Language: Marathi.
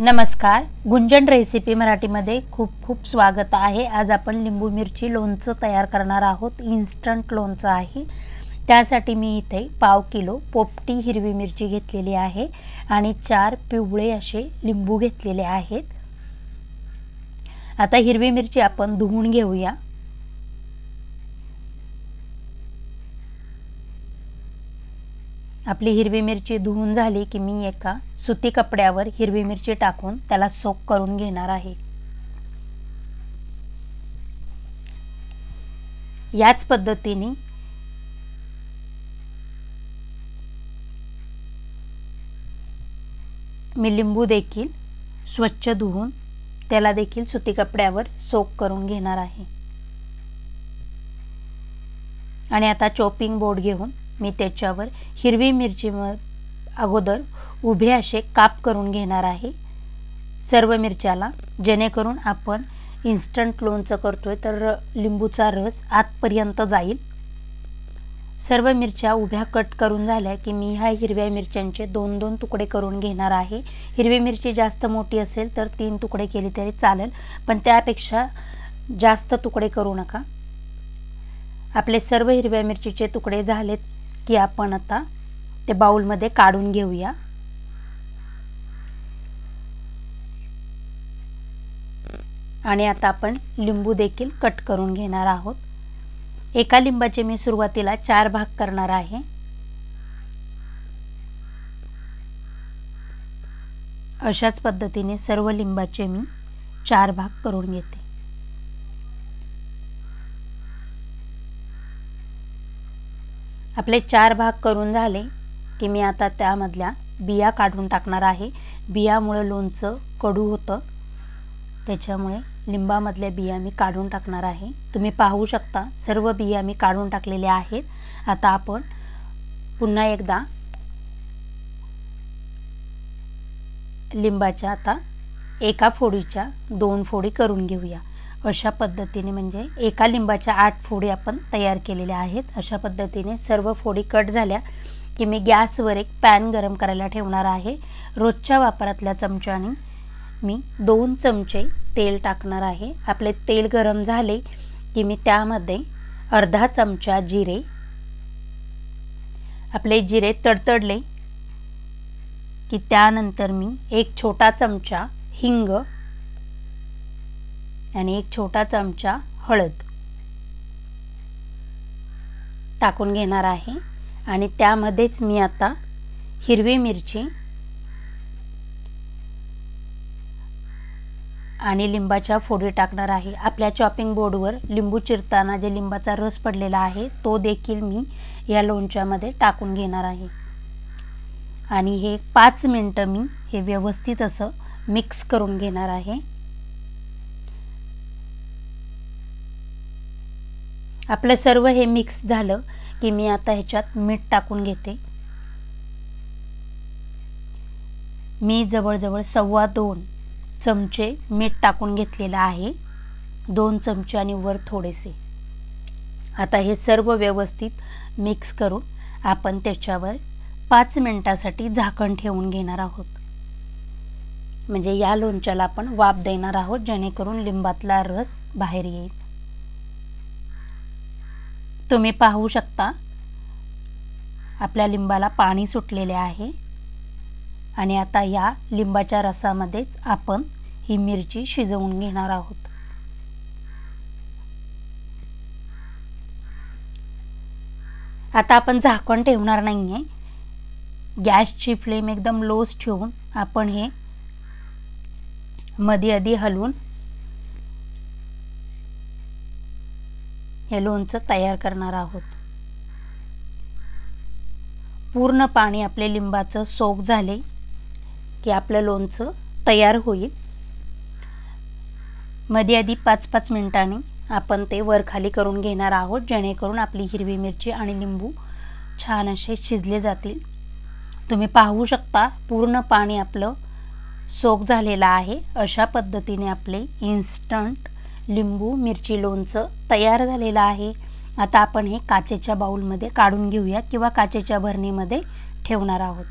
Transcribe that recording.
नमस्कार, गुंजन रेसिपी मराठीमध्ये खूप खूप स्वागत आहे। आज आपण लिंबू मिरची लोणचं तयार करणार आहोत। इन्स्टंट लोणचं आहे। त्यासाठी मी इथे पाव किलो पोपटी हिरवी मिरची घेतलेली आहे आणि 4 पिवळे असे लिंबू घेतलेले आहेत। आता हिरवी मिरची आपण धुवून घेऊया। आपली हिरवी मिरची धुवून झाली की मी एका सुती कपड्यावर हिरवी मिरची टाकून त्याला सोक करून घेणार आहे। याच पद्धतीने मी लिंबू देखील स्वच्छ धुवून त्याला देखील सुती कपड्यावर सोक करून घेणार आहे। आणि आता चॉपिंग बोर्ड घेऊन मी त्याच्यावर हिरवी मिरची अगोदर उभे असे काप करून घेणार आहे सर्व मिरच्याला, जेणेकरून आपण इन्स्टंट लोणचं करतोय तर लिंबूचा रस आतपर्यंत जाईल। सर्व मिरच्या उभ्या कट करून झाल्या की मी ह्या हिरव्या मिरच्यांचे 2-2 तुकडे करून घेणार आहे। हिरवी मिरची जास्त मोठी असेल तर 3 तुकडे केले तरी चालेल, पण त्यापेक्षा जास्त तुकडे करू नका। आपले सर्व हिरव्या मिरचीचे तुकडे झालेत की आपण आता ते बाउल मध्ये काढून घेऊया। आणि आता आपण लिंबू देखील कट करून घेणार आहोत। एका लिंबाचे मी सुरुवातीला 4 भाग करणार आहे। अशाच पद्धतीने सर्व लिंबाचे मी 4 भाग करून घेते। आपले 4 भाग करून झाले की मी आता त्यामधल्या बिया काढून टाकणार आहे। बियामुळे लोणचं कडू होतं, त्याच्यामुळे लिंबामधल्या बिया मी काढून टाकणार आहे। तुम्ही पाहू शकता सर्व बिया मी काढून टाकलेल्या आहेत। आता आपण पुन्हा एकदा लिंबाच्या आता एका फोडीच्या 2 फोडी करून घेऊया। अशा पद्धतीने म्हणजे एका लिंबाच्या 8 फोडी आपण तयार केलेल्या आहेत। अशा पद्धतीने सर्व फोडी कट झाल्या की मी गॅसवर एक पॅन गरम करायला ठेवणार आहे। रोजच्या वापरातल्या चमच्याने मी 2 चमचे तेल टाकणार आहे। आपले तेल गरम झाले की मी त्यामध्ये अर्धा चमचा जिरे, आपले जिरे तडतडले की त्यानंतर मी 1 छोटा चमचा हिंग आणि 1 छोटा चमचा हळद टाकून घेणार आहे। आणि त्यामध्येच मी आता हिरवी मिरची आणि लिंबाच्या फोडी टाकणार आहे। आपल्या चॉपिंग बोर्डवर लिंबू चिरताना जे लिंबाचा रस पडलेला आहे तो देखील मी या लोणच्यामध्ये टाकून घेणार आहे। आणि हे 5 मिनिटे मी हे व्यवस्थित असं मिक्स करून घेणार आहे। आपलं सर्व हे मिक्स झालं की मी आता ह्याच्यात मीठ टाकून घेते। मी जवळजवळ 2.25 चमचे मीठ टाकून घेतलेलं आहे, 2 चमचे आणि वर थोडेसे। आता हे सर्व व्यवस्थित मिक्स करून आपण त्याच्यावर 5 मिनिटांसाठी झाकण ठेवून घेणार आहोत। म्हणजे या लोणच्याला आपण वाफ देणार आहोत, जेणेकरून लिंबातला रस बाहेर येईल। तुम्ही पाहू शकता आपल्या लिंबाला पाणी सुटलेले आहे। आणि आता या लिंबाच्या रसामध्येच आपण ही मिरची शिजवून घेणार आहोत। आता आपण झाकण ठेवणार नाहीये, गॅसची फ्लेम एकदम लोच ठेवून आपण हे मध्ये आधी हलवून हे लोणचं तयार करणार आहोत। पूर्ण पाणी आपले लिंबाचं सोक झाले की आपलं लोणचं तयार होईल। मध्ये आधी 5-5 मिनिटांनी आपण ते वर खाली करून घेणार आहोत, जेणेकरून आपली हिरवी मिरची आणि लिंबू छान असे शिजले जातील। तुम्ही पाहू शकता पूर्ण पाणी आपलं सोक झालेलं आहे। अशा पद्धतीने आपले इन्स्टंट लिंबू मिरची लोणचं तयार झालेलं आहे। आता आपण हे काचेच्या बाउलमध्ये काढून घेऊया किंवा काचेच्या भरणीमध्ये ठेवणार आहोत।